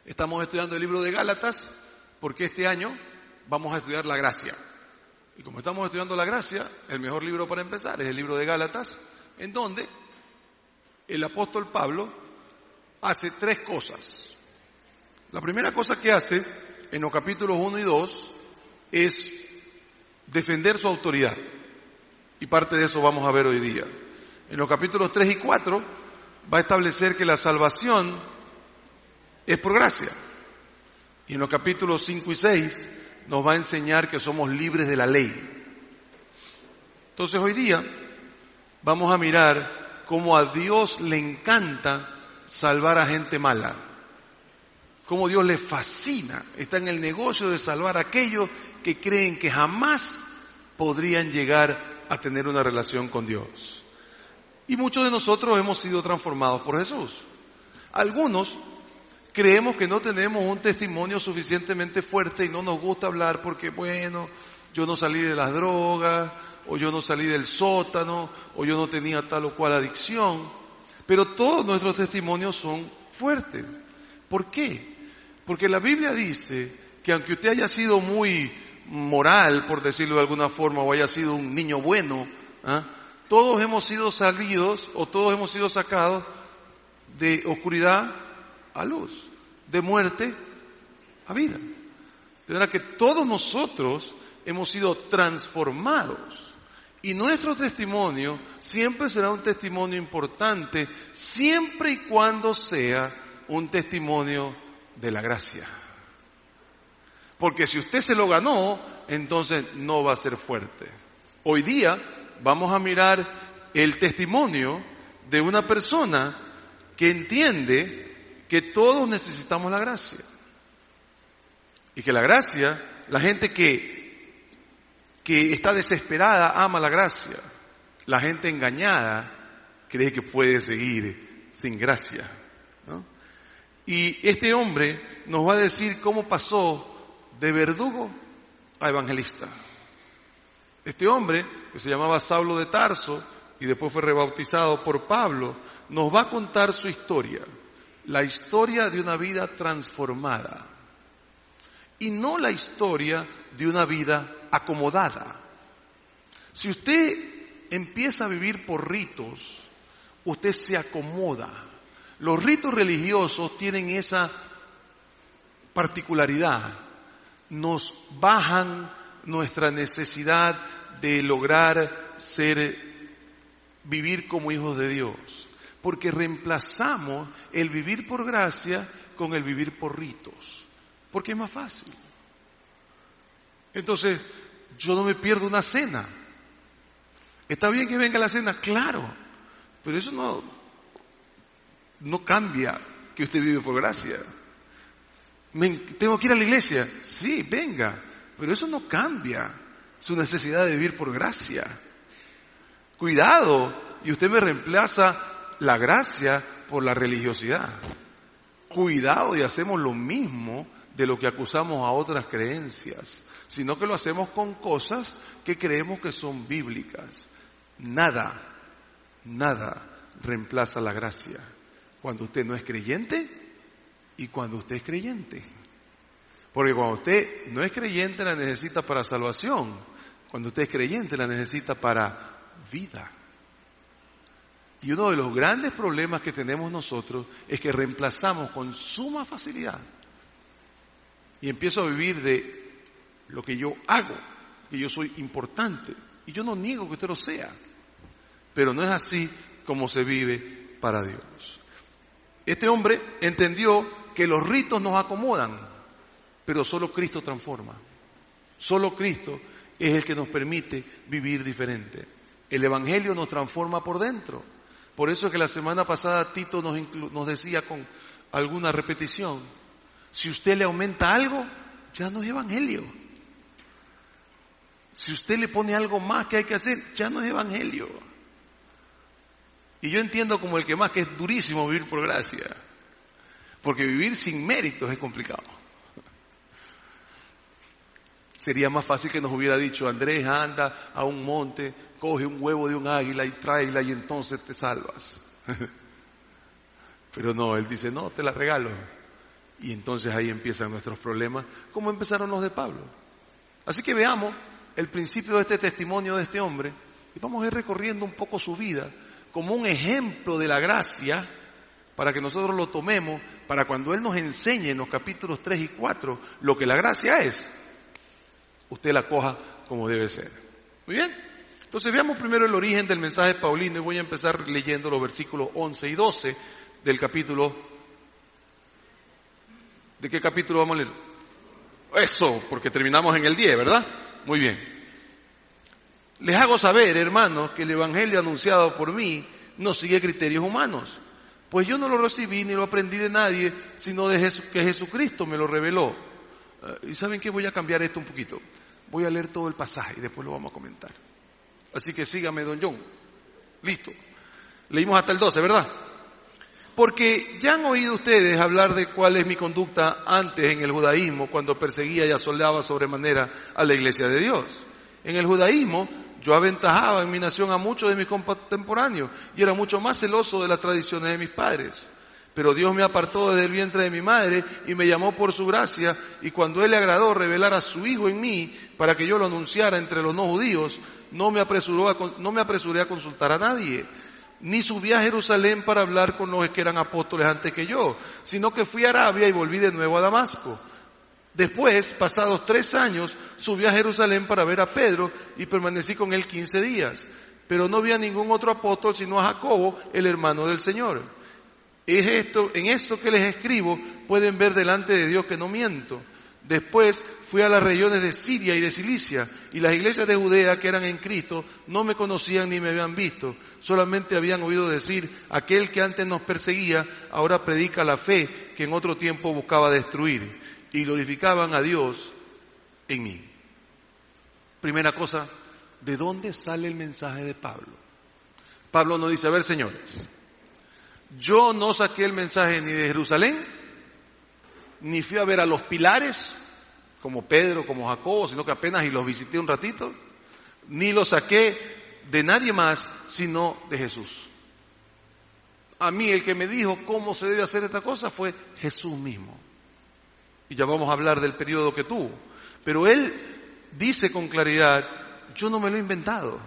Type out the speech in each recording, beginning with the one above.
Estamos estudiando el libro de Gálatas porque este año vamos a estudiar la gracia. Y como estamos estudiando la gracia, el mejor libro para empezar es el libro de Gálatas, en donde el apóstol Pablo hace tres cosas. La primera cosa que hace en los capítulos 1 y 2 es defender su autoridad. Y parte de eso vamos a ver hoy día. En los capítulos 3 y 4 va a establecer que la salvación es por gracia. Y en los capítulos 5 y 6 nos va a enseñar que somos libres de la ley. Entonces hoy día vamos a mirar cómo a Dios le encanta salvar a gente mala. Cómo Dios le fascina, está en el negocio de salvar a aquellos que creen que jamás podrían llegar a tener una relación con Dios. Y muchos de nosotros hemos sido transformados por Jesús. Algunos creemos que no tenemos un testimonio suficientemente fuerte y no nos gusta hablar porque, bueno, yo no salí de las drogas, o yo no salí del sótano, o yo no tenía tal o cual adicción. Pero todos nuestros testimonios son fuertes. ¿Por qué? Porque la Biblia dice que aunque usted haya sido muy moral, por decirlo de alguna forma, o haya sido un niño bueno, todos hemos sido salidos o todos hemos sido sacados de oscuridad a luz, de muerte a vida. De manera que todos nosotros hemos sido transformados y nuestro testimonio siempre será un testimonio importante, siempre y cuando sea un testimonio de la gracia. Porque si usted se lo ganó, entonces no va a ser fuerte. Hoy día vamos a mirar el testimonio de una persona que entiende que todos necesitamos la gracia. Y que la gracia, la gente que está desesperada ama la gracia. La gente engañada cree que puede seguir sin gracia, ¿no? Y este hombre nos va a decir cómo pasó de verdugo a evangelista. Este hombre, que se llamaba Saulo de Tarso y después fue rebautizado por Pablo, nos va a contar su historia, la historia de una vida transformada y no la historia de una vida acomodada. Si usted empieza a vivir por ritos, usted se acomoda. Los ritos religiosos tienen esa particularidad, nos bajan nuestra necesidad de lograr vivir como hijos de Dios, porque reemplazamos el vivir por gracia con el vivir por ritos, porque es más fácil. Entonces, yo no me pierdo una cena. ¿Está bien que venga la cena? Claro, pero eso no cambia que usted vive por gracia. ¿Tengo que ir a la iglesia? Sí, venga, pero eso no cambia su necesidad de vivir por gracia. Cuidado, y usted me reemplaza la gracia por la religiosidad. Cuidado, y hacemos lo mismo de lo que acusamos a otras creencias, sino que lo hacemos con cosas que creemos que son bíblicas. Nada reemplaza la gracia cuando usted no es creyente y cuando usted es creyente. Porque cuando usted no es creyente la necesita para salvación, cuando usted es creyente la necesita para vida. Y uno de los grandes problemas que tenemos nosotros es que reemplazamos con suma facilidad y empiezo a vivir de lo que yo hago, que yo soy importante. Y yo no niego que usted lo sea, pero no es así como se vive para Dios. Este hombre entendió que los ritos nos acomodan, pero solo Cristo transforma. Solo Cristo es el que nos permite vivir diferente. El Evangelio nos transforma por dentro. Por eso es que la semana pasada Tito nos decía con alguna repetición, si usted le aumenta algo, ya no es Evangelio. Si usted le pone algo más que hay que hacer, ya no es Evangelio. Y yo entiendo como el que más, que es durísimo vivir por gracia. Porque vivir sin méritos es complicado. Sería más fácil que nos hubiera dicho, Andrés, anda a un monte, coge un huevo de un águila y tráela y entonces te salvas. Pero no, él dice, no, te la regalo. Y entonces ahí empiezan nuestros problemas, como empezaron los de Pablo. Así que veamos el principio de este testimonio de este hombre y vamos a ir recorriendo un poco su vida como un ejemplo de la gracia para que nosotros lo tomemos, para cuando Él nos enseñe en los capítulos 3 y 4 lo que la gracia es, usted la coja como debe ser. Muy bien, entonces veamos primero el origen del mensaje paulino y voy a empezar leyendo los versículos 11 y 12 del capítulo. ¿De qué capítulo vamos a leer? Eso, porque terminamos en el 10, ¿verdad? Muy bien. Les hago saber, hermanos, que el evangelio anunciado por mí no sigue criterios humanos, pues yo no lo recibí ni lo aprendí de nadie, sino de que Jesucristo me lo reveló. ¿Y saben qué? Voy a cambiar esto un poquito. Voy a leer todo el pasaje y después lo vamos a comentar. Así que sígame, don John. Listo. Leímos hasta el 12, ¿verdad? Porque ya han oído ustedes hablar de cuál es mi conducta antes en el judaísmo, cuando perseguía y asolaba sobremanera a la iglesia de Dios. En el judaísmo yo aventajaba en mi nación a muchos de mis contemporáneos y era mucho más celoso de las tradiciones de mis padres. Pero Dios me apartó desde el vientre de mi madre y me llamó por su gracia, y cuando Él le agradó revelar a su Hijo en mí para que yo lo anunciara entre los no judíos, no me apresuré a consultar a nadie, ni subí a Jerusalén para hablar con los que eran apóstoles antes que yo, sino que fui a Arabia y volví de nuevo a Damasco. Después, pasados 3 años, subí a Jerusalén para ver a Pedro y permanecí con él 15 días, pero no vi a ningún otro apóstol sino a Jacobo, el hermano del Señor. En esto que les escribo pueden ver delante de Dios que no miento. Después fui a las regiones de Siria y de Cilicia, y las iglesias de Judea que eran en Cristo no me conocían ni me habían visto, solamente habían oído decir: aquel que antes nos perseguía ahora predica la fe que en otro tiempo buscaba destruir, y glorificaban a Dios en mí. Primera cosa, ¿de dónde sale el mensaje de Pablo? Pablo nos dice: a ver, señores, yo no saqué el mensaje ni de Jerusalén, ni fui a ver a los pilares, como Pedro, como Jacobo, sino que apenas y los visité un ratito, ni lo saqué de nadie más, sino de Jesús. A mí el que me dijo cómo se debe hacer esta cosa fue Jesús mismo. Y ya vamos a hablar del periodo que tuvo. Pero Él dice con claridad: yo no me lo he inventado,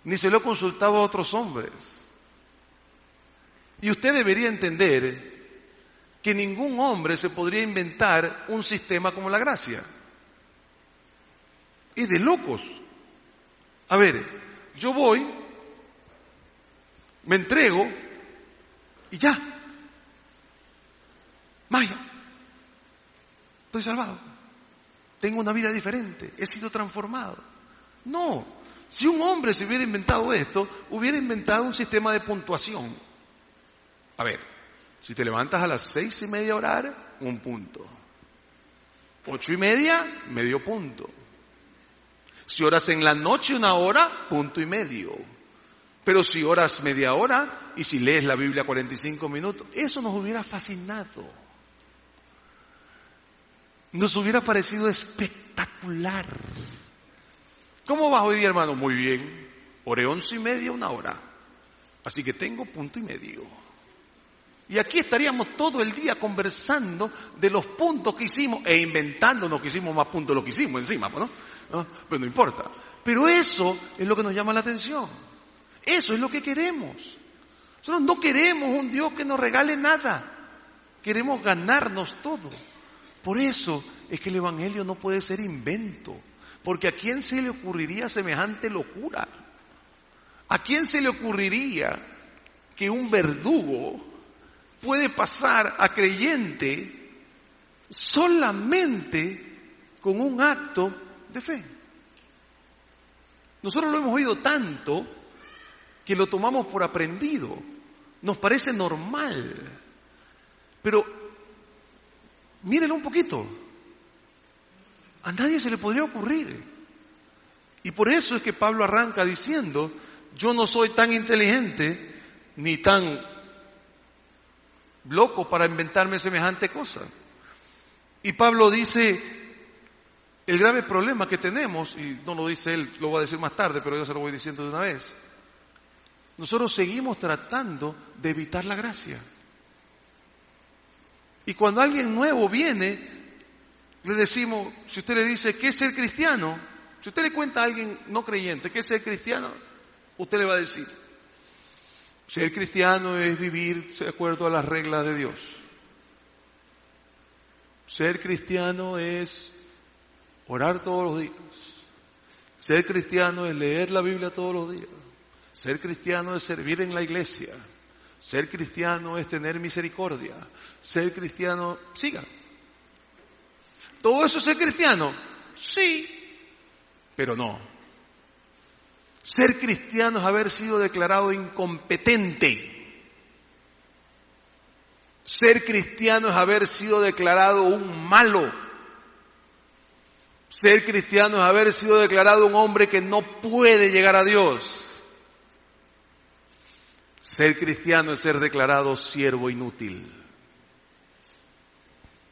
ni se lo he consultado a otros hombres. Y usted debería entender que ningún hombre se podría inventar un sistema como la gracia. Es de locos. A ver, yo voy, me entrego y ya. Magia. Estoy salvado. Tengo una vida diferente. He sido transformado. No. Si un hombre se hubiera inventado esto, hubiera inventado un sistema de puntuación. A ver, si te levantas a las 6:30 a orar, 1 punto. 8:30, medio punto. Si oras en la noche 1 hora, 1.5 puntos. Pero si oras media hora y si lees la Biblia 45 minutos, eso nos hubiera fascinado. Nos hubiera parecido espectacular. ¿Cómo vas hoy día, hermano? Muy bien. Oré 11:30, 1 hora. Así que tengo 1.5 puntos. Y aquí estaríamos todo el día conversando de los puntos que hicimos e inventándonos que hicimos más puntos de lo que hicimos encima, ¿no? Pero no importa. Pero eso es lo que nos llama la atención. Eso es lo que queremos. Nosotros no queremos un Dios que nos regale nada. Queremos ganarnos todo. Por eso es que el Evangelio no puede ser invento. Porque ¿a quién se le ocurriría semejante locura? ¿A quién se le ocurriría que un verdugo puede pasar a creyente solamente con un acto de fe? Nosotros lo hemos oído tanto que lo tomamos por aprendido. Nos parece normal. Pero mírenlo un poquito. A nadie se le podría ocurrir. Y por eso es que Pablo arranca diciendo: yo no soy tan inteligente ni tan loco para inventarme semejante cosa. Y Pablo dice el grave problema que tenemos, y no lo dice él, lo voy a decir más tarde, pero yo se lo voy diciendo de una vez. Nosotros seguimos tratando de evitar la gracia. Y cuando alguien nuevo viene, le decimos, si usted le dice, ¿qué es ser cristiano? Si usted le cuenta a alguien no creyente, ¿qué es ser cristiano? Usted le va a decir, ser cristiano es vivir de acuerdo a las reglas de Dios. Ser cristiano es orar todos los días. Ser cristiano es leer la Biblia todos los días. Ser cristiano es servir en la iglesia. Ser cristiano es tener misericordia. Ser cristiano, siga. ¿Todo eso es ser cristiano? Sí, pero no. Ser cristiano es haber sido declarado incompetente. Ser cristiano es haber sido declarado un malo. Ser cristiano es haber sido declarado un hombre que no puede llegar a Dios. Ser cristiano es ser declarado siervo inútil.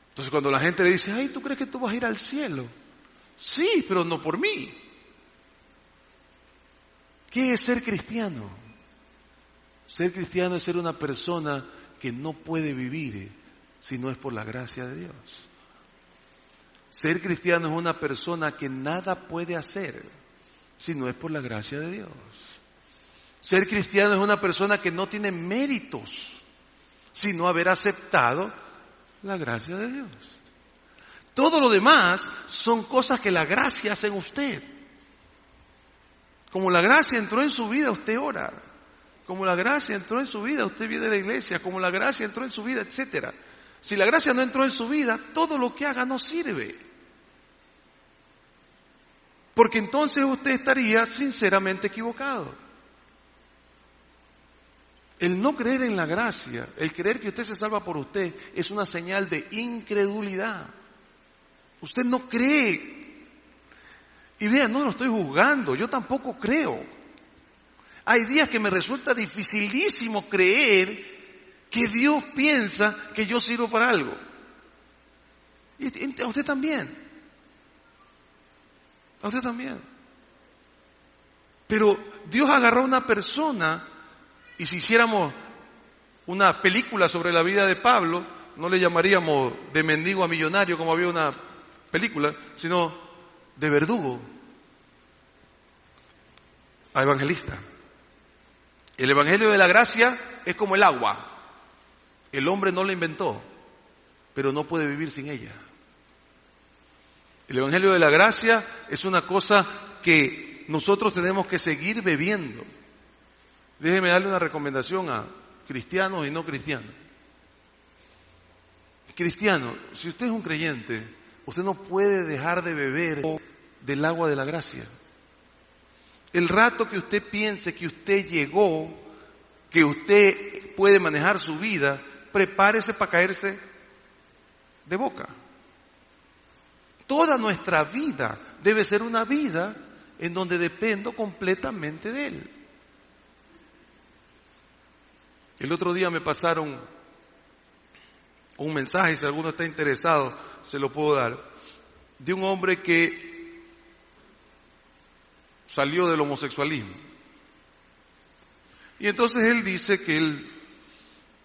Entonces cuando la gente le dice, ay, ¿tú crees que tú vas a ir al cielo? Sí, pero no por mí. ¿Qué es ser cristiano? Ser cristiano es ser una persona que no puede vivir si no es por la gracia de Dios. Ser cristiano es una persona que nada puede hacer si no es por la gracia de Dios. Ser cristiano es una persona que no tiene méritos sino haber aceptado la gracia de Dios. Todo lo demás son cosas que la gracia hace en usted. Como la gracia entró en su vida, usted ora. Como la gracia entró en su vida, usted viene de la iglesia. Como la gracia entró en su vida, etcétera. Si la gracia no entró en su vida, todo lo que haga no sirve. Porque entonces usted estaría sinceramente equivocado. El no creer en la gracia, el creer que usted se salva por usted, es una señal de incredulidad. Usted no cree. Y vean, no lo estoy juzgando, yo tampoco creo. Hay días que me resulta dificilísimo creer que Dios piensa que yo sirvo para algo. Y a usted también. A usted también. Pero Dios agarró a una persona, y si hiciéramos una película sobre la vida de Pablo, no le llamaríamos de mendigo a millonario como había una película, sino de verdugo a evangelista. El evangelio de la gracia es como el agua. El hombre no la inventó, pero no puede vivir sin ella. El evangelio de la gracia es una cosa que nosotros tenemos que seguir bebiendo. Déjeme darle una recomendación a cristianos y no cristianos. Cristiano, si usted es un creyente, usted no puede dejar de beber del agua de la gracia. El rato que usted piense que usted llegó, que usted puede manejar su vida, prepárese para caerse de boca. Toda nuestra vida debe ser una vida en donde dependo completamente de Él. El otro día me pasaron un mensaje, si alguno está interesado, se lo puedo dar, de un hombre que salió del homosexualismo. Y entonces él dice que él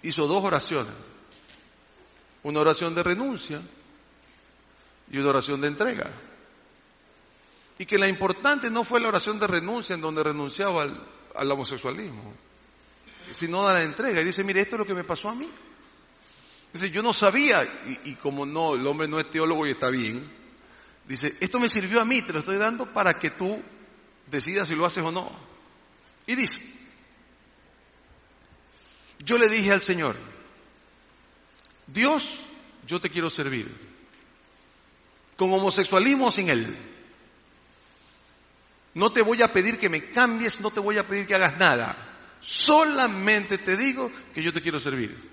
hizo 2 oraciones. Una oración de renuncia y una oración de entrega. Y que la importante no fue la oración de renuncia en donde renunciaba al homosexualismo, sino a la entrega. Y dice, mire, esto es lo que me pasó a mí. Dice, yo no sabía, y como no, el hombre no es teólogo y está bien, dice, esto me sirvió a mí, te lo estoy dando para que tú decidas si lo haces o no. Y dice, yo le dije al Señor, Dios, yo te quiero servir, con homosexualismo o sin él. No te voy a pedir que me cambies, no te voy a pedir que hagas nada. Solamente te digo que yo te quiero servir.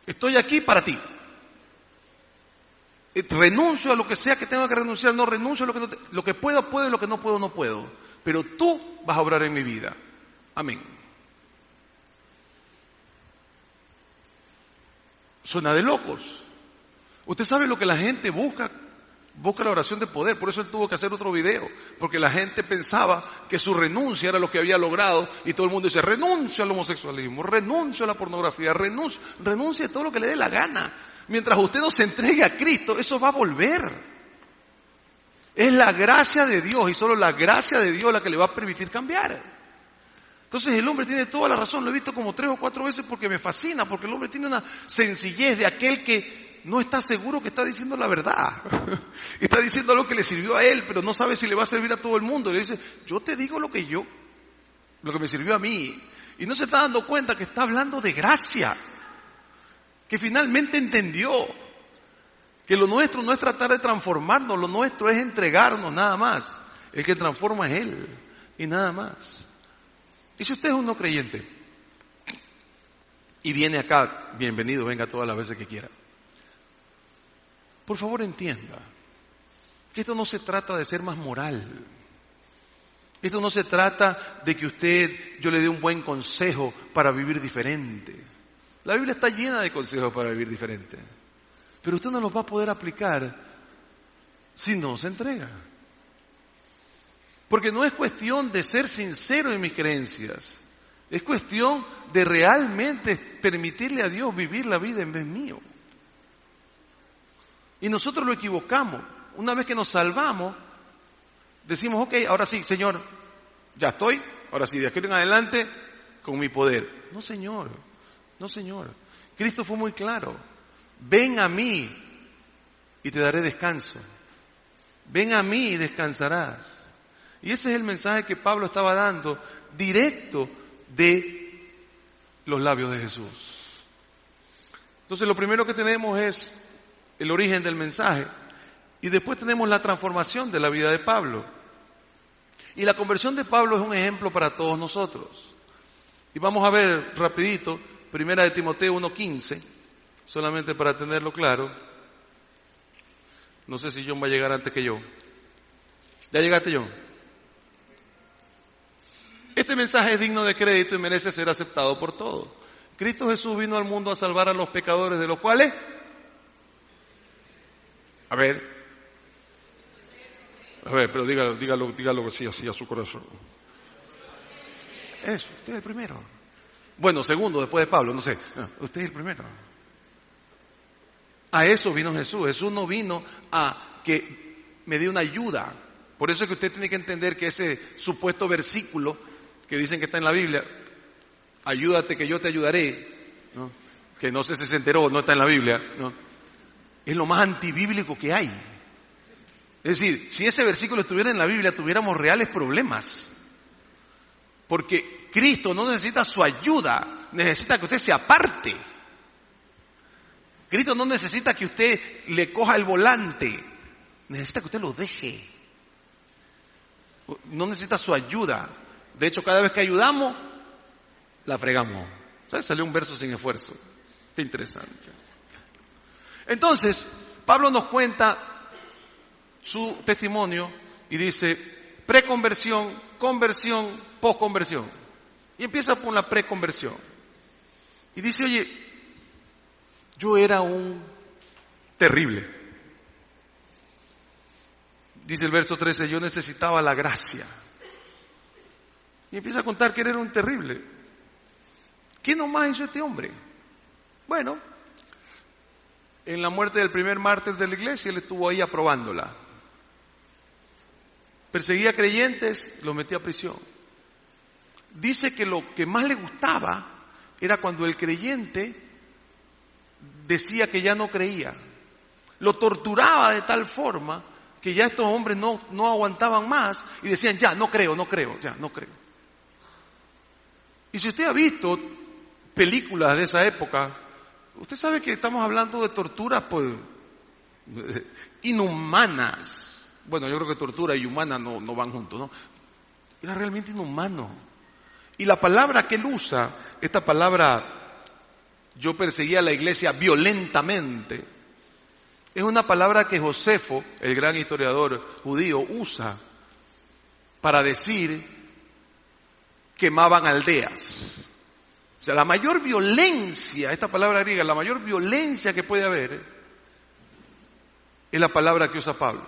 Estoy aquí para ti. Renuncio a lo que sea que tenga que renunciar, no renuncio a lo que puedo, puedo, y lo que no puedo, no puedo. Pero tú vas a obrar en mi vida. Amén. Suena de locos. Usted sabe lo que la gente busca la oración de poder, por eso él tuvo que hacer otro video, porque la gente pensaba que su renuncia era lo que había logrado, y todo el mundo dice, renuncio al homosexualismo, renuncio a la pornografía, renuncio a todo lo que le dé la gana, Mientras usted no se entregue a Cristo, eso va a volver. Es la gracia de Dios y solo la gracia de Dios la que le va a permitir cambiar. Entonces el hombre tiene toda la razón, lo he visto como 3 o 4 veces porque me fascina, porque el hombre tiene una sencillez de aquel que no está seguro que está diciendo la verdad. Está diciendo algo que le sirvió a él, pero no sabe si le va a servir a todo el mundo. Y le dice, yo te digo lo que me sirvió a mí. Y no se está dando cuenta que está hablando de gracia. Que finalmente entendió que lo nuestro no es tratar de transformarnos, lo nuestro es entregarnos nada más. El que transforma es Él y nada más. Y si usted es un no creyente y viene acá, bienvenido, venga todas las veces que quiera. Por favor entienda que esto no se trata de ser más moral. Esto no se trata de que yo le dé un buen consejo para vivir diferente. La Biblia está llena de consejos para vivir diferente. Pero usted no los va a poder aplicar si no se entrega. Porque no es cuestión de ser sincero en mis creencias. Es cuestión de realmente permitirle a Dios vivir la vida en vez mío. Y nosotros lo equivocamos. Una vez que nos salvamos, decimos, ok, ahora sí, Señor, ya estoy. Ahora sí, de aquí en adelante, con mi poder. No, Señor. No, Señor. Cristo fue muy claro. Ven a mí y te daré descanso. Ven a mí y descansarás. Y ese es el mensaje que Pablo estaba dando directo de los labios de Jesús. Entonces lo primero que tenemos es el origen del mensaje y después tenemos la transformación de la vida de Pablo. Y la conversión de Pablo es un ejemplo para todos nosotros. Y vamos a ver rapidito, 1 Timoteo 1:15, solamente para tenerlo claro. No sé si John va a llegar antes que yo. ¿Ya llegaste, John? Este mensaje es digno de crédito y merece ser aceptado por todos. Cristo Jesús vino al mundo a salvar a los pecadores, de los cuales... A ver, pero dígalo así a su corazón. Eso, usted es el primero. Bueno, segundo, después de Pablo, no sé. No, usted es el primero. A eso vino Jesús. Jesús no vino a que me dé una ayuda. Por eso es que usted tiene que entender que ese supuesto versículo que dicen que está en la Biblia, ayúdate que yo te ayudaré, ¿no? Que no sé si se enteró, no está en la Biblia, ¿no? Es lo más antibíblico que hay. Es decir, si ese versículo estuviera en la Biblia, tuviéramos reales problemas. Porque Cristo no necesita su ayuda, necesita que usted se aparte. Cristo no necesita que usted le coja el volante, necesita que usted lo deje. No necesita su ayuda. De hecho, cada vez que ayudamos, la fregamos. ¿Sabes? Salió un verso sin esfuerzo. Qué interesante. Entonces, Pablo nos cuenta su testimonio y dice preconversión, conversión, posconversión. Y empieza por la preconversión. Y dice, oye, yo era un terrible. Dice el verso 13, yo necesitaba la gracia. Y empieza a contar que él era un terrible. ¿Qué nomás hizo este hombre? Bueno, en la muerte del primer mártir de la iglesia, él estuvo ahí aprobándola. Perseguía creyentes, los metía a prisión. Dice que lo que más le gustaba era cuando el creyente decía que ya no creía. Lo torturaba de tal forma que ya estos hombres no aguantaban más y decían, ya, no creo. Y si usted ha visto películas de esa época, usted sabe que estamos hablando de torturas pues, inhumanas. Bueno, yo creo que tortura y humana no van juntos, ¿no? Era realmente inhumano. Y la palabra que él usa, esta palabra, yo perseguía a la iglesia violentamente, es una palabra que Josefo, el gran historiador judío, usa para decir quemaban aldeas. O sea, la mayor violencia, esta palabra griega, la mayor violencia que puede haber es la palabra que usa Pablo.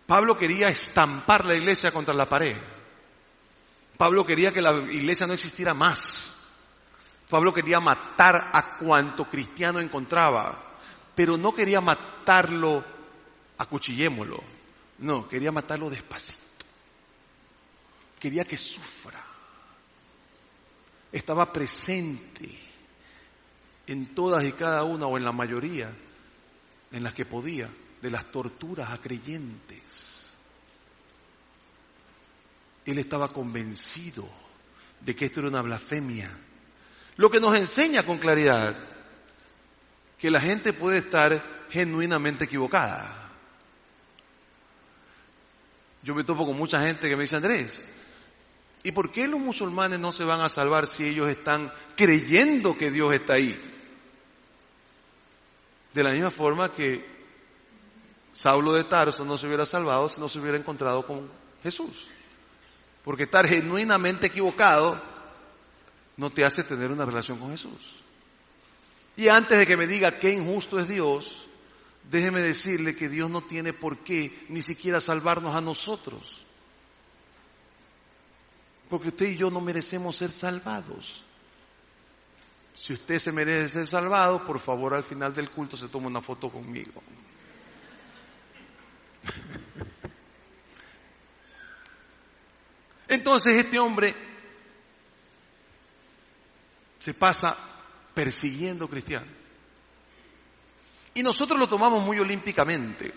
Pablo quería estampar la iglesia contra la pared. Pablo quería que la iglesia no existiera más. Pablo quería matar a cuanto cristiano encontraba, pero no quería matarlo, acuchillémoslo. No, quería matarlo despacito. Quería que sufra. Estaba presente en todas y cada una, o en la mayoría, en las que podía, de las torturas a creyentes. Él estaba convencido de que esto era una blasfemia. Lo que nos enseña con claridad que la gente puede estar genuinamente equivocada. Yo me topo con mucha gente que me dice: Andrés, ¿y por qué los musulmanes no se van a salvar si ellos están creyendo que Dios está ahí? De la misma forma que Saulo de Tarso no se hubiera salvado si no se hubiera encontrado con Jesús. Porque estar genuinamente equivocado no te hace tener una relación con Jesús. Y antes de que me diga qué injusto es Dios, déjeme decirle que Dios no tiene por qué ni siquiera salvarnos a nosotros. Porque usted y yo no merecemos ser salvados. Si usted se merece ser salvado, por favor al final del culto se toma una foto conmigo. Entonces este hombre se pasa persiguiendo cristianos. Y nosotros lo tomamos muy olímpicamente.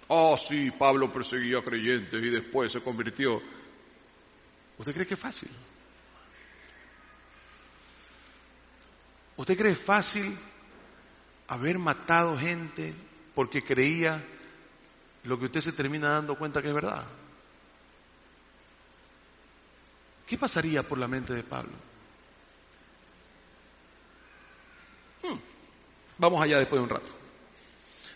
Oh, sí, Pablo perseguía creyentes y después se convirtió. ¿Usted cree que es fácil? ¿Usted cree fácil haber matado gente porque creía lo que usted se termina dando cuenta que es verdad? ¿Qué pasaría por la mente de Pablo? Vamos allá después de un rato.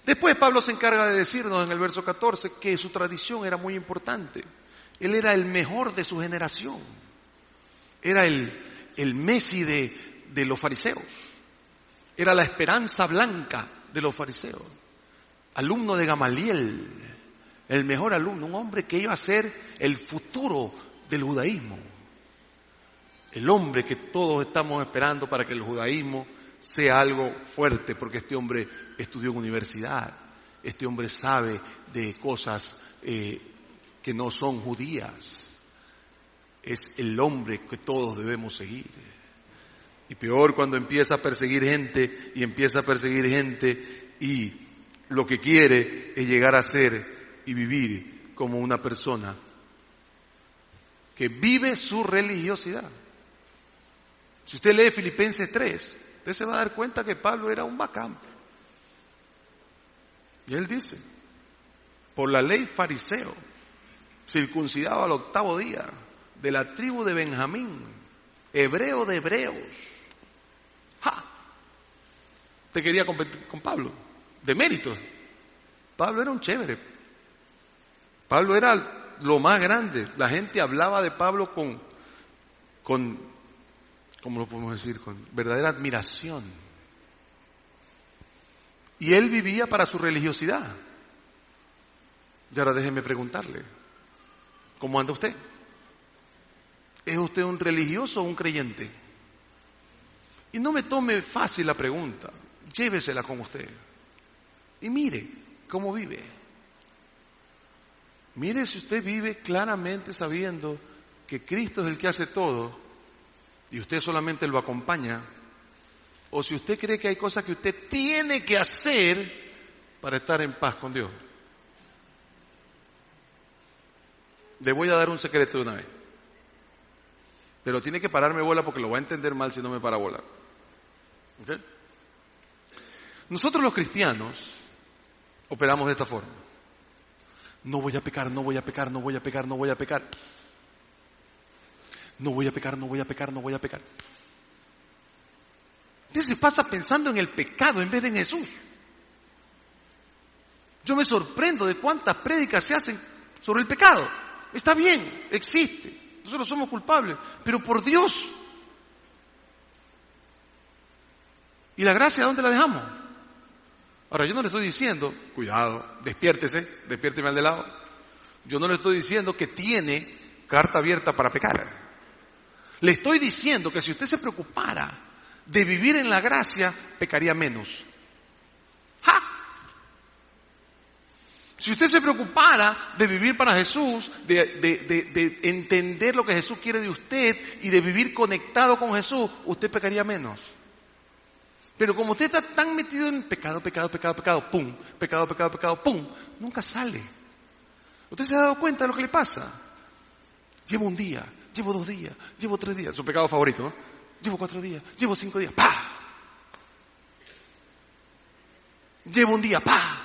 Después Pablo se encarga de decirnos en el verso 14 que su tradición era muy importante. Él era el mejor de su generación. Era el Messi de los fariseos. Era la esperanza blanca de los fariseos. Alumno de Gamaliel, el mejor alumno, un hombre que iba a ser el futuro del judaísmo. El hombre que todos estamos esperando para que el judaísmo sea algo fuerte, porque este hombre estudió en universidad, este hombre sabe de cosas que no son judías. Es el hombre que todos debemos seguir. Y peor cuando empieza a perseguir gente y lo que quiere es llegar a ser y vivir como una persona que vive su religiosidad. Si usted lee Filipenses 3, usted se va a dar cuenta que Pablo era un bacán. Y él dice: por la ley fariseo, circuncidado al 8º día, de la tribu de Benjamín, hebreo de hebreos. ¡Ja! Usted quería competir con Pablo, de méritos. Pablo era un chévere. Pablo era lo más grande. La gente hablaba de Pablo con ¿cómo lo podemos decir? Con verdadera admiración. Y él vivía para su religiosidad. Y ahora déjeme preguntarle, ¿cómo anda usted? ¿Es usted un religioso o un creyente? Y no me tome fácil la pregunta, llévesela con usted. Y mire cómo vive. Mire si usted vive claramente sabiendo que Cristo es el que hace todo y usted solamente lo acompaña, o si usted cree que hay cosas que usted tiene que hacer para estar en paz con Dios. Le voy a dar un secreto de una vez, pero tiene que pararme bola porque lo va a entender mal si no me para bola. ¿Okay? Nosotros los cristianos operamos de esta forma: no voy a pecar, no voy a pecar, no voy a pecar, no voy a pecar. No voy a pecar, no voy a pecar, no voy a pecar. Usted se pasa pensando en el pecado en vez de en Jesús. Yo me sorprendo de cuántas prédicas se hacen sobre el pecado. Está bien, existe. Nosotros somos culpables, pero por Dios. ¿Y la gracia dónde la dejamos? Ahora, yo no le estoy diciendo, cuidado, despiérteme al de lado. Yo no le estoy diciendo que tiene carta abierta para pecar. Le estoy diciendo que si usted se preocupara de vivir en la gracia, pecaría menos. ¡Ja! Si usted se preocupara de vivir para Jesús, de entender lo que Jesús quiere de usted y de vivir conectado con Jesús, usted pecaría menos. Pero como usted está tan metido en pecado, pum, pecado, pum, nunca sale. ¿Usted se ha dado cuenta de lo que le pasa? Llevo un día, llevo 2 días, llevo 3 días, su pecado favorito, ¿no? Llevo 4 días, llevo 5 días, ¡pa! Llevo un día, ¡pa!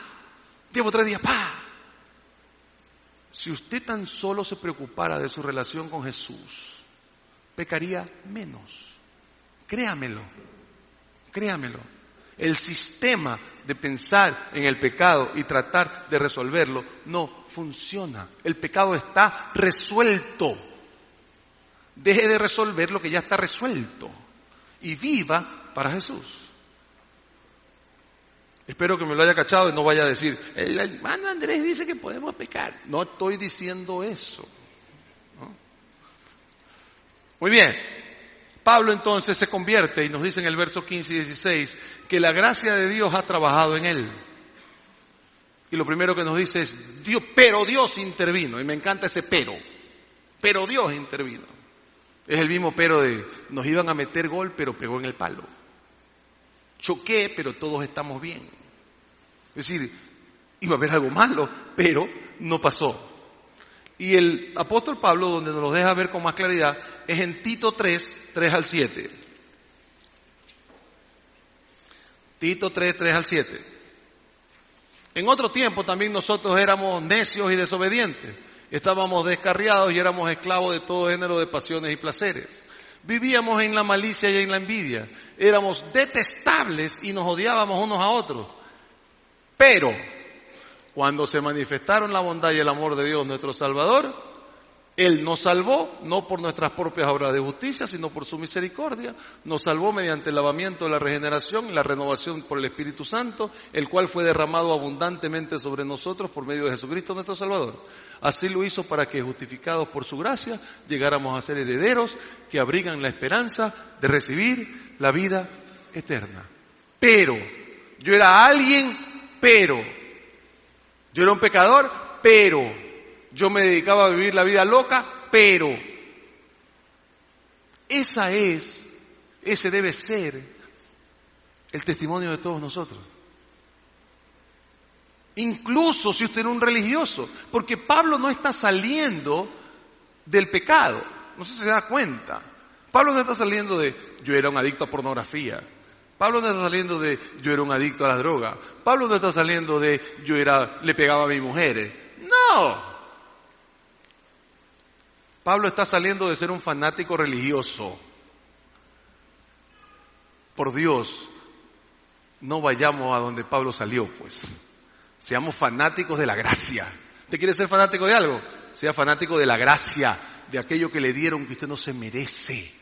Llevo 3 días, ¡pa! Si usted tan solo se preocupara de su relación con Jesús, pecaría menos. Créamelo. El sistema de pensar en el pecado y tratar de resolverlo no funciona. El pecado está resuelto. Deje de resolver lo que ya está resuelto y viva para Jesús. Espero que me lo haya cachado y no vaya a decir, el hermano Andrés dice que podemos pecar. No estoy diciendo eso, ¿no? Muy bien. Pablo entonces se convierte y nos dice en el verso 15 y 16 que la gracia de Dios ha trabajado en él. Y lo primero que nos dice es, Dios, pero Dios intervino. Y me encanta ese pero Dios intervino. Es el mismo pero de, nos iban a meter gol, pero pegó en el palo. Choqué, pero todos estamos bien. Es decir, iba a haber algo malo, pero no pasó. Y el apóstol Pablo, donde nos lo deja ver con más claridad, es en Tito 3, 3 al 7. Tito 3, 3 al 7. En otro tiempo también nosotros éramos necios y desobedientes. Estábamos descarriados y éramos esclavos de todo género de pasiones y placeres. Vivíamos en la malicia y en la envidia. Éramos detestables y nos odiábamos unos a otros. Pero cuando se manifestaron la bondad y el amor de Dios nuestro Salvador, Él nos salvó, no por nuestras propias obras de justicia, sino por su misericordia. Nos salvó mediante el lavamiento de la regeneración y la renovación por el Espíritu Santo, el cual fue derramado abundantemente sobre nosotros por medio de Jesucristo nuestro Salvador. Así lo hizo para que, justificados por su gracia, llegáramos a ser herederos que abrigan la esperanza de recibir la vida eterna. Pero, yo era alguien, pero, yo era un pecador, pero, yo me dedicaba a vivir la vida loca, pero ese debe ser el testimonio de todos nosotros. Incluso si usted era un religioso, porque Pablo no está saliendo del pecado, no sé si se da cuenta. Pablo no está saliendo de yo era un adicto a pornografía. Pablo no está saliendo de yo era un adicto a la droga. Pablo no está saliendo de le pegaba a mi mujer. No. Pablo está saliendo de ser un fanático religioso. Por Dios, no vayamos a donde Pablo salió, pues. Seamos fanáticos de la gracia. ¿Usted quiere ser fanático de algo? Sea fanático de la gracia, de aquello que le dieron que usted no se merece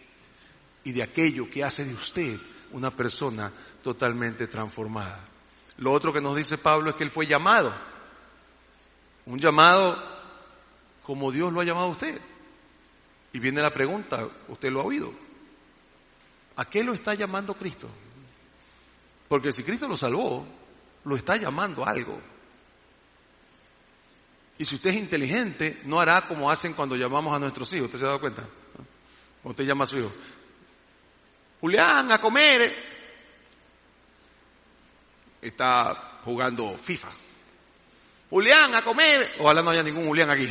y de aquello que hace de usted una persona totalmente transformada. Lo otro que nos dice Pablo es que él fue llamado. Un llamado como Dios lo ha llamado a usted. Y viene la pregunta, usted lo ha oído. ¿A qué lo está llamando Cristo? Porque si Cristo lo salvó, lo está llamando a algo. Y si usted es inteligente, no hará como hacen cuando llamamos a nuestros hijos. ¿Usted se ha dado cuenta? Cuando usted llama a su hijo. Julián, a comer. Está jugando FIFA. Julián, a comer. Ojalá no haya ningún Julián aquí.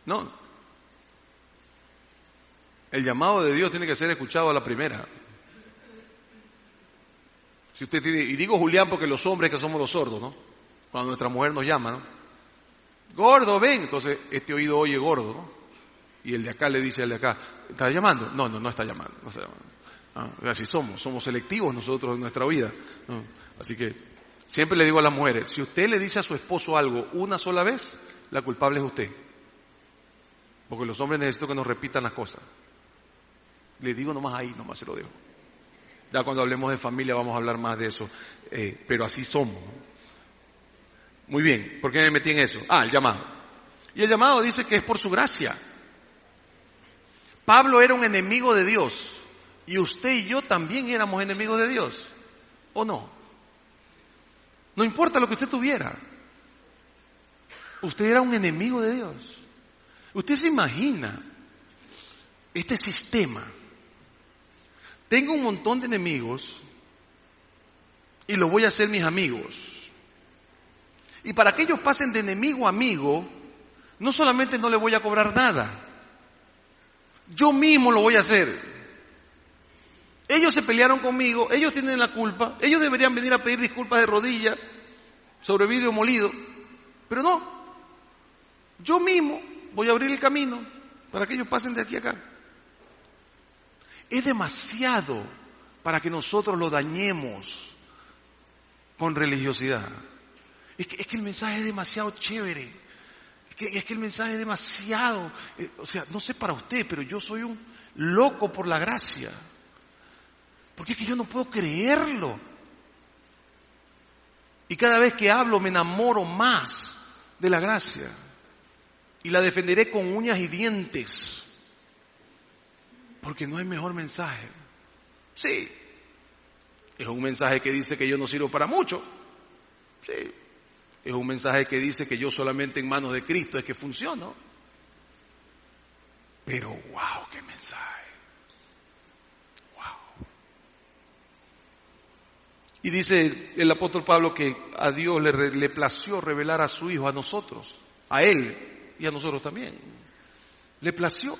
No. El llamado de Dios tiene que ser escuchado a la primera. Si usted tiene, y digo Julián porque los hombres que somos los sordos, ¿no? Cuando nuestra mujer nos llama, ¿no? Gordo, ven. Entonces este oído oye gordo, ¿no? Y el de acá le dice al de acá, ¿está llamando? No está llamando. No está llamando. Así somos selectivos nosotros en nuestra vida, ¿no? Así que siempre le digo a las mujeres, si usted le dice a su esposo algo una sola vez, la culpable es usted. Porque los hombres necesitan que nos repitan las cosas. Le digo nomás ahí, nomás se lo dejo. Ya cuando hablemos de familia vamos a hablar más de eso. Pero así somos. Muy bien, ¿por qué me metí en eso? El llamado. Y el llamado dice que es por su gracia. Pablo era un enemigo de Dios y usted y yo también éramos enemigos de Dios, ¿o no? No importa lo que usted tuviera, usted era un enemigo de Dios. Usted se imagina este sistema. Tengo un montón de enemigos y los voy a hacer mis amigos. Y para que ellos pasen de enemigo a amigo, no solamente no les voy a cobrar nada, yo mismo lo voy a hacer. Ellos se pelearon conmigo, ellos tienen la culpa, ellos deberían venir a pedir disculpas de rodillas sobre vidrio molido, pero no. Yo mismo voy a abrir el camino para que ellos pasen de aquí a acá. Es demasiado para que nosotros lo dañemos con religiosidad. Es que el mensaje es demasiado chévere. Es que el mensaje es demasiado... o sea, no sé para usted, pero yo soy un loco por la gracia. Porque es que yo no puedo creerlo. Y cada vez que hablo me enamoro más de la gracia. Y la defenderé con uñas y dientes. Porque no hay mejor mensaje. Sí, es un mensaje que dice que yo no sirvo para mucho. Sí, es un mensaje que dice que yo solamente en manos de Cristo es que funciono. Pero wow, qué mensaje. Wow. Y dice el apóstol Pablo que a Dios le plació revelar a su Hijo a nosotros, a Él y a nosotros también. Le plació.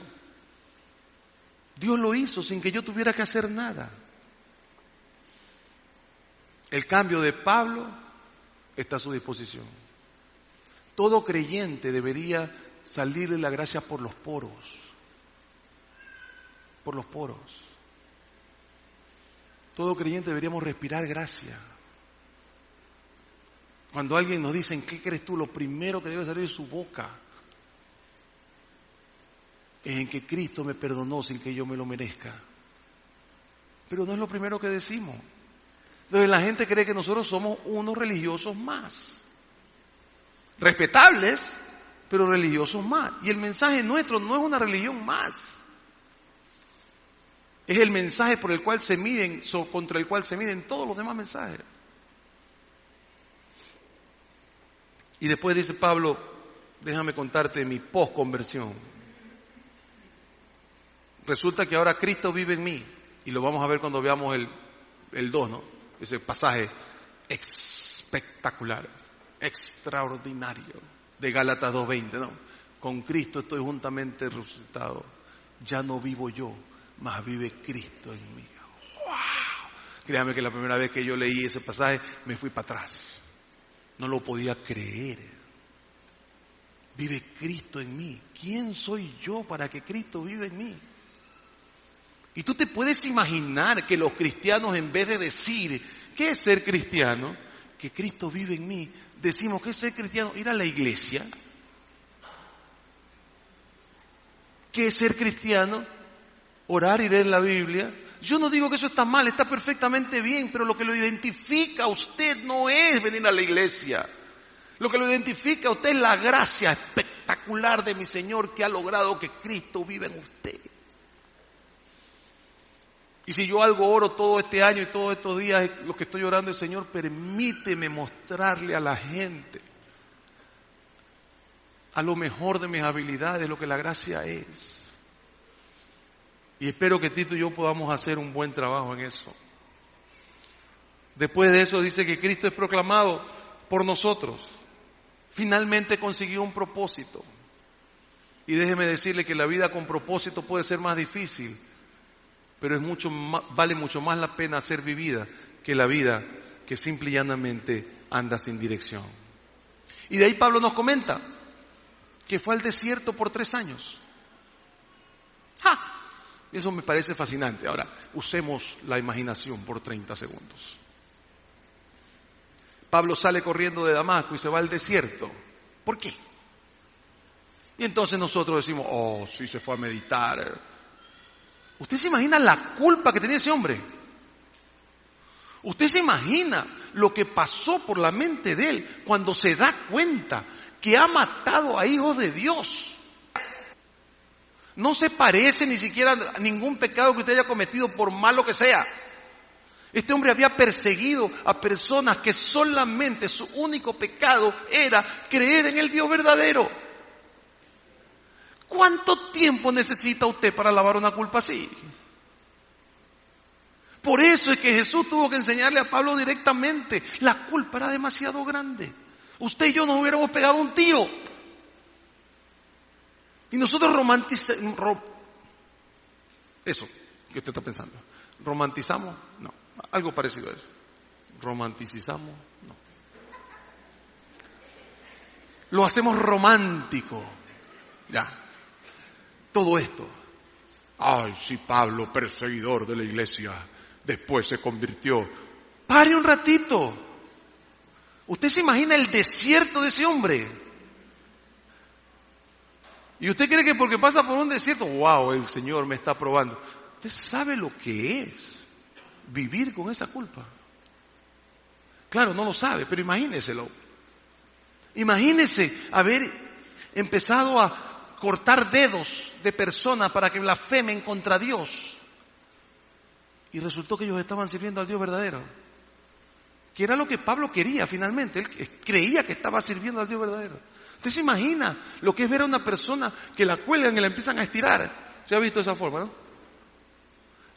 Dios lo hizo sin que yo tuviera que hacer nada. El cambio de Pablo está a su disposición. Todo creyente debería salirle la gracia por los poros. Por los poros. Todo creyente deberíamos respirar gracia. Cuando alguien nos dice, ¿en qué crees tú? Lo primero que debe salir de su boca es en que Cristo me perdonó sin que yo me lo merezca. Pero no es lo primero que decimos. Entonces la gente cree que nosotros somos unos religiosos más. Respetables, pero religiosos más. Y el mensaje nuestro no es una religión más. Es el mensaje por el cual se miden, contra el cual se miden todos los demás mensajes. Y después dice Pablo, déjame contarte mi posconversión. Resulta que ahora Cristo vive en mí, y lo vamos a ver cuando veamos el 2, ¿no? Ese pasaje espectacular, extraordinario, de Gálatas 2:20, ¿no? Con Cristo estoy juntamente resucitado, ya no vivo yo, mas vive Cristo en mí. ¡Wow! Créame que la primera vez que yo leí ese pasaje me fui para atrás, no lo podía creer. Vive Cristo en mí. ¿Quién soy yo para que Cristo viva en mí? Y tú te puedes imaginar que los cristianos, en vez de decir, ¿qué es ser cristiano? Que Cristo vive en mí. Decimos, ¿qué es ser cristiano? Ir a la iglesia. ¿Qué es ser cristiano? Orar y leer la Biblia. Yo no digo que eso está mal, está perfectamente bien, pero lo que lo identifica a usted no es venir a la iglesia. Lo que lo identifica a usted es la gracia espectacular de mi Señor que ha logrado que Cristo viva en usted. Y si yo algo oro todo este año y todos estos días, lo que estoy orando es, Señor, permíteme mostrarle a la gente, a lo mejor de mis habilidades, lo que la gracia es. Y espero que Tito y yo podamos hacer un buen trabajo en eso. Después de eso dice que Cristo es proclamado por nosotros. Finalmente consiguió un propósito. Y déjeme decirle que la vida con propósito puede ser más difícil, pero es vale mucho más la pena ser vivida que la vida que simple y llanamente anda sin dirección. Y de ahí Pablo nos comenta que fue al desierto por 3 años. ¡Ja! Eso me parece fascinante. Ahora, usemos la imaginación por 30 segundos. Pablo sale corriendo de Damasco y se va al desierto. ¿Por qué? Y entonces nosotros decimos, oh, sí, se fue a meditar. ¿Usted se imagina la culpa que tenía ese hombre? ¿Usted se imagina lo que pasó por la mente de él cuando se da cuenta que ha matado a hijos de Dios? No se parece ni siquiera a ningún pecado que usted haya cometido, por malo que sea. Este hombre había perseguido a personas que solamente su único pecado era creer en el Dios verdadero. ¿Cuánto tiempo necesita usted para lavar una culpa así? Por eso es que Jesús tuvo que enseñarle a Pablo directamente. La culpa era demasiado grande. Usted y yo nos hubiéramos pegado un tiro. Y nosotros eso que usted está pensando. ¿Romantizamos? No. Algo parecido a eso. ¿Romanticizamos? No. Lo hacemos romántico. Ya. Todo esto. Ay, sí, Pablo, perseguidor de la iglesia, después se convirtió. Pare un ratito. ¿Usted se imagina el desierto de ese hombre? ¿Y usted cree que porque pasa por un desierto, wow, el Señor me está probando? ¿Usted sabe lo que es vivir con esa culpa? Claro, no lo sabe, pero imagíneselo. Imagínese haber empezado a cortar dedos de personas para que blasfemen contra Dios. Y resultó que ellos estaban sirviendo al Dios verdadero. Que era lo que Pablo quería finalmente. Él creía que estaba sirviendo al Dios verdadero. ¿Usted se imagina lo que es ver a una persona que la cuelgan y la empiezan a estirar? ¿Se ha visto de esa forma, no?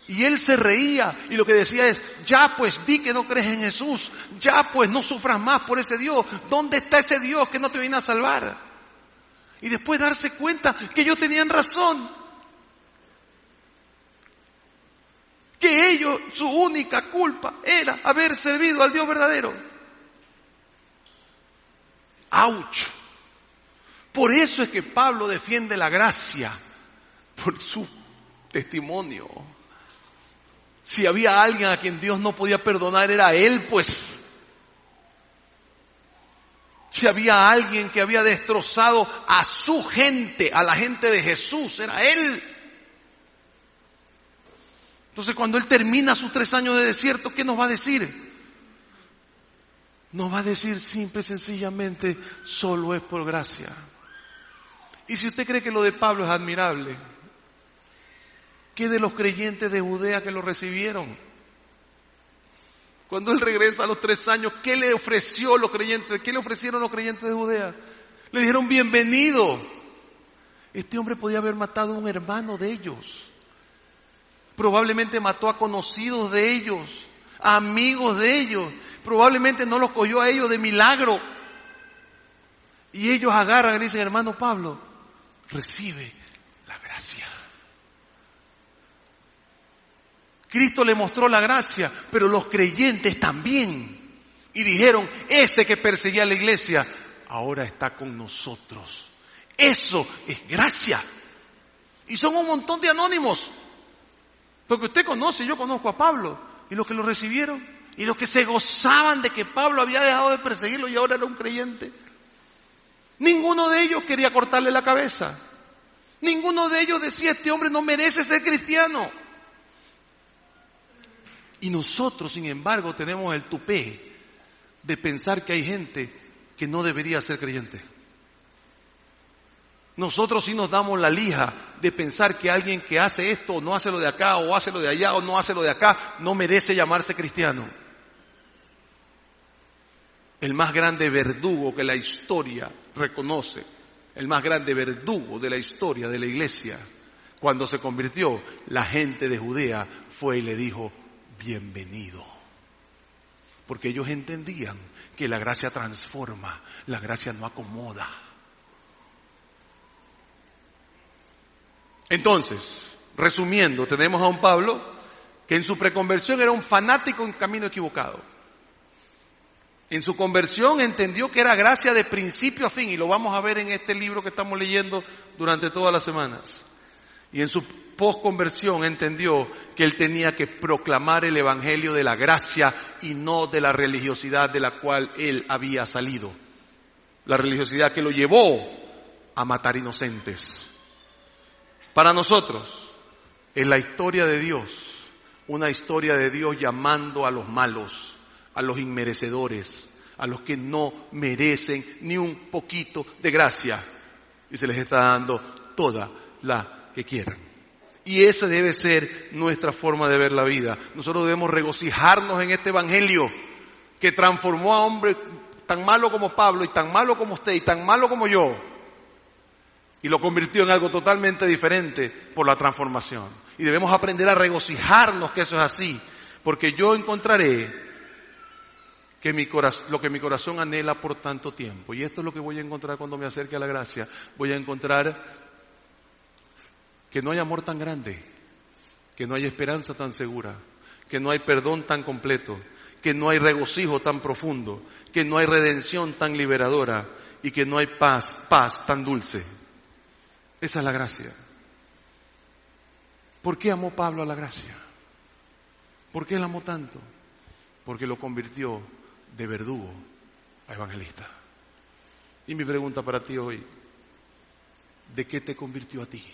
Y él se reía y lo que decía es, ya pues di que no crees en Jesús, ya pues no sufras más por ese Dios. ¿Dónde está ese Dios que no te viene a salvar? Y después darse cuenta que ellos tenían razón. Que ellos, su única culpa era haber servido al Dios verdadero. ¡Auch! Por eso es que Pablo defiende la gracia, por su testimonio. Si había alguien a quien Dios no podía perdonar, era él, pues. Si había alguien que había destrozado a su gente, a la gente de Jesús, era él. Entonces cuando él termina sus 3 años de desierto, ¿qué nos va a decir? Nos va a decir simple y sencillamente, solo es por gracia. Y si usted cree que lo de Pablo es admirable, ¿qué de los creyentes de Judea que lo recibieron? Cuando él regresa a los 3 años, ¿qué le ofreció los creyentes? ¿Qué le ofrecieron los creyentes de Judea? Le dijeron bienvenido. Este hombre podía haber matado a un hermano de ellos. Probablemente mató a conocidos de ellos, a amigos de ellos. Probablemente no los cogió a ellos de milagro. Y ellos agarran y dicen, hermano Pablo, recibe la gracia. Cristo le mostró la gracia, pero los creyentes también. Y dijeron, ese que perseguía a la iglesia, ahora está con nosotros. Eso es gracia. Y son un montón de anónimos. Porque usted conoce, yo conozco a Pablo. Y los que lo recibieron, y los que se gozaban de que Pablo había dejado de perseguirlo y ahora era un creyente. Ninguno de ellos quería cortarle la cabeza. Ninguno de ellos decía, este hombre no merece ser cristiano. Y nosotros, sin embargo, tenemos el tupé de pensar que hay gente que no debería ser creyente. Nosotros sí nos damos la lija de pensar que alguien que hace esto o no hace lo de acá, o hace lo de allá o no hace lo de acá, no merece llamarse cristiano. El más grande verdugo que la historia reconoce, el más grande verdugo de la historia de la iglesia, cuando se convirtió, la gente de Judea fue y le dijo, bienvenido. Porque ellos entendían que la gracia transforma, la gracia no acomoda. Entonces, resumiendo, tenemos a un Pablo que en su preconversión era un fanático en camino equivocado. En su conversión entendió que era gracia de principio a fin, y lo vamos a ver en este libro que estamos leyendo durante todas las semanas. Y en su posconversión entendió que él tenía que proclamar el evangelio de la gracia y no de la religiosidad de la cual él había salido. La religiosidad que lo llevó a matar inocentes. Para nosotros es la historia de Dios, una historia de Dios llamando a los malos, a los inmerecedores, a los que no merecen ni un poquito de gracia. Y se les está dando toda la que quieran. Y esa debe ser nuestra forma de ver la vida. Nosotros debemos regocijarnos en este evangelio que transformó a hombres tan malo como Pablo y tan malo como usted y tan malo como yo, y lo convirtió en algo totalmente diferente por la transformación. Y debemos aprender a regocijarnos que eso es así, porque yo encontraré que lo que mi corazón anhela por tanto tiempo. Y esto es lo que voy a encontrar cuando me acerque a la gracia. Voy a encontrar que no hay amor tan grande, que no hay esperanza tan segura, que no hay perdón tan completo, que no hay regocijo tan profundo, que no hay redención tan liberadora y que no hay paz tan dulce. Esa es la gracia. ¿Por qué amó Pablo a la gracia? ¿Por qué él amó tanto? Porque lo convirtió de verdugo a evangelista. Y mi pregunta para ti hoy, ¿de qué te convirtió a ti?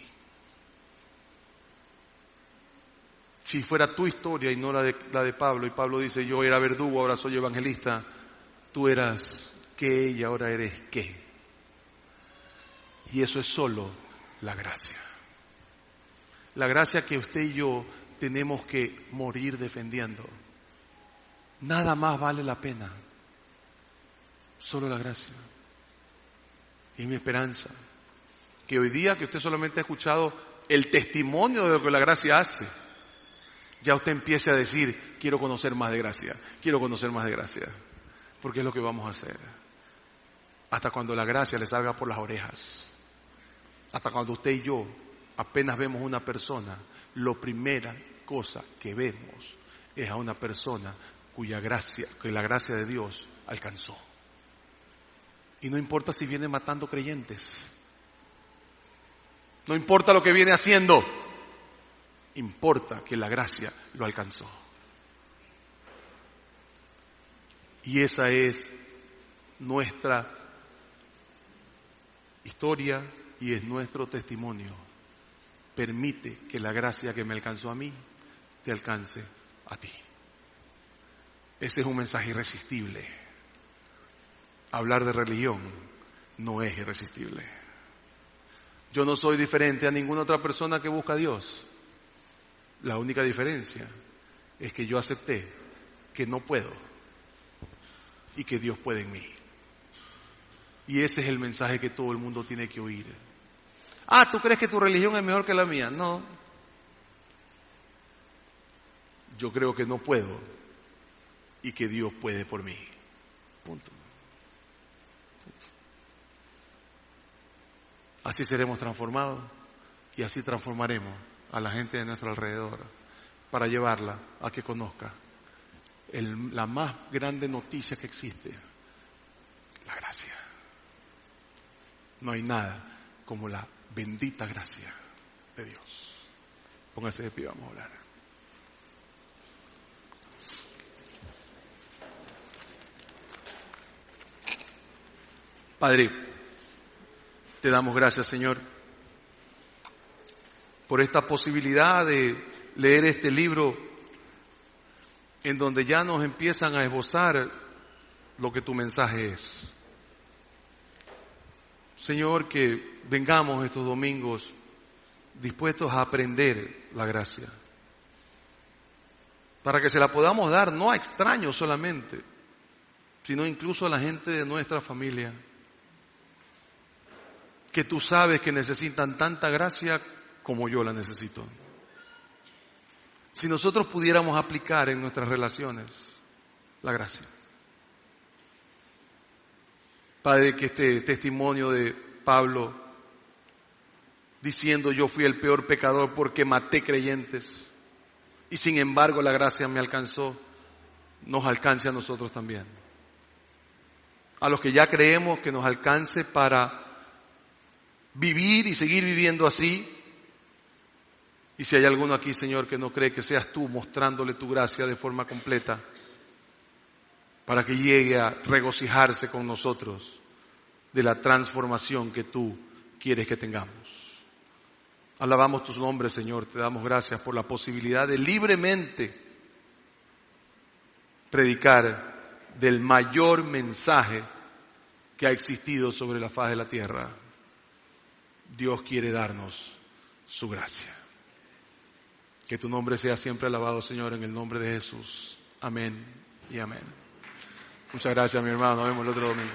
Si fuera tu historia y no la de Pablo, y Pablo dice, yo era verdugo, ahora soy evangelista, tú eras qué y ahora eres qué. Y eso es solo la gracia. La gracia que usted y yo tenemos que morir defendiendo. Nada más vale la pena. Solo la gracia. Y mi esperanza. Que hoy día que usted solamente ha escuchado el testimonio de lo que la gracia hace, ya usted empiece a decir, quiero conocer más de gracia, quiero conocer más de gracia. Porque es lo que vamos a hacer. Hasta cuando la gracia le salga por las orejas. Hasta cuando usted y yo apenas vemos una persona, la primera cosa que vemos es a una persona que la gracia de Dios alcanzó. Y no importa si viene matando creyentes, no importa lo que viene haciendo, importa que la gracia lo alcanzó. Y esa es nuestra historia y es nuestro testimonio. Permite que la gracia que me alcanzó a mí te alcance a ti. Ese es un mensaje irresistible. Hablar de religión no es irresistible. Yo no soy diferente a ninguna otra persona que busca a Dios. La única diferencia es que yo acepté que no puedo y que Dios puede en mí. Y ese es el mensaje que todo el mundo tiene que oír. Ah, ¿tú crees que tu religión es mejor que la mía? No. Yo creo que no puedo y que Dios puede por mí. Punto. Así seremos transformados y así transformaremos a la gente de nuestro alrededor para llevarla a que conozca la más grande noticia que existe, la gracia. No hay nada como la bendita gracia de Dios. Póngase de pie, vamos a orar. Padre, te damos gracias, Señor, por esta posibilidad de leer este libro en donde ya nos empiezan a esbozar lo que tu mensaje es. Señor, que vengamos estos domingos dispuestos a aprender la gracia, para que se la podamos dar no a extraños solamente, sino incluso a la gente de nuestra familia, que tú sabes que necesitan tanta gracia como yo la necesito. Si nosotros pudiéramos aplicar en nuestras relaciones la gracia. Padre, que este testimonio de Pablo diciendo yo fui el peor pecador porque maté creyentes y sin embargo la gracia me alcanzó, nos alcance a nosotros también. A los que ya creemos, que nos alcance para vivir y seguir viviendo así. Y si hay alguno aquí, Señor, que no cree, que seas tú mostrándole tu gracia de forma completa para que llegue a regocijarse con nosotros de la transformación que tú quieres que tengamos. Alabamos tus nombres, Señor, te damos gracias por la posibilidad de libremente predicar del mayor mensaje que ha existido sobre la faz de la tierra. Dios quiere darnos su gracia. Que tu nombre sea siempre alabado, Señor, en el nombre de Jesús. Amén y amén. Muchas gracias, mi hermano. Nos vemos el otro domingo.